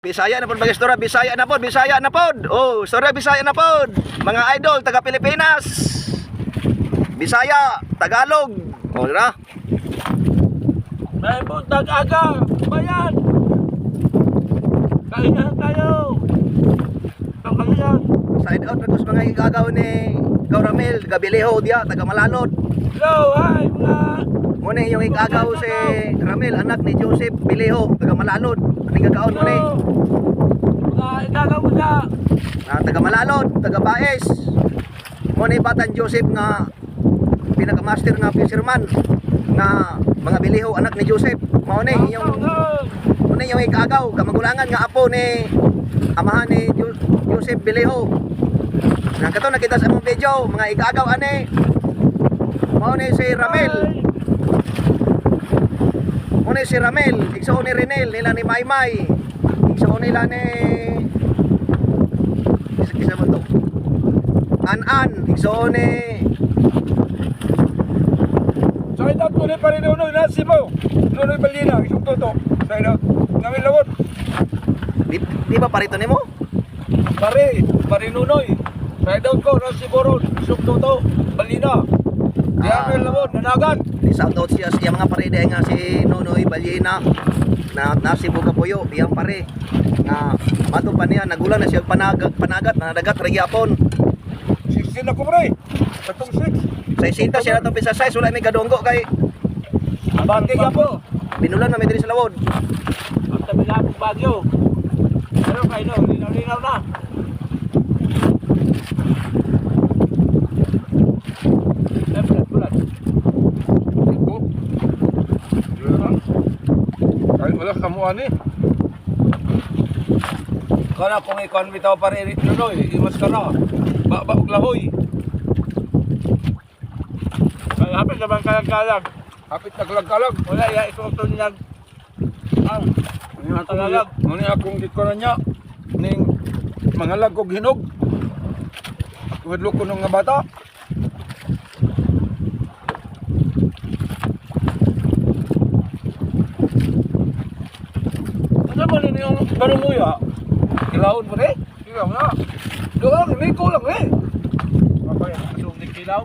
Bisaya na pod mga istorya, Bisaya na pod, Bisaya na pod. Oh, istorya Bisaya na pod. Mga idol taga Pilipinas. Bisaya, Tagalog. Oh, dira. May buntag aga, bayan. Kainan tayo. Kainan. Side out regos mga igagaw ni Gauramil, taga Biliho dia, taga Malalod. Hello, hi mga. Muna yung igagaw si Ramil, anak ni Joseph Biliho, taga Malalod. Aning gagaon mo ni. Mga igagaw mo na. Taga Malalod, taga Baes. Muna batan Joseph nga pinaka-master nga fisherman nga mga Biliho, anak ni Joseph. Mao ni yung igagaw, kamagulangan nga apo ni amahan ni Joseph Biliho. Nakato nakita sa among video, mga igagaw ani. Mao ni si Ramil. Mao ni si Ramil, igsuon ni Renel, nila ni Maymay. Igsuon nila ni isa mo to. An-an, igsuon ni Side out ko ni pa rin unoy, nasi mo. Unoy balina, isang toto. Side out. Namin lawot. di ba parito nimo? Pare nunoy. Side out ko, nasi boron, isang toto. Balina. Namin lawot, nanagan. Shout out siya mga paride nga si Nonoy Balyena na nasibo kapuyo, iyang pare. Na mato pa niya nagulan na siya panagat na dagat magyapon. 16 na ko pre. Katong 6. Sa isita siya natong pisa size, wala may gadonggo kay Abante ka po. binulan na may diri sa lawod. Ang tabi na akong bagyo. Pero kayo no, linaw na. Bulat. Ito. Yan. Kahit wala kamuan eh. Kana kung ikon bitaw pa rin nunoy, imas ka na. Ba og lahoy. Ay hapit naman kalag-kalag. Hapit naglag-kalag. Wala ya isuto niya. Ang Muni akong gikonan niya. Ning mga lagog hinog. Wadlo ko nung nga bata. ano man ni yung barumuya? Kilawon mo rin? Ilaw na. Doon, may kulang eh. Kapag yung kilaw.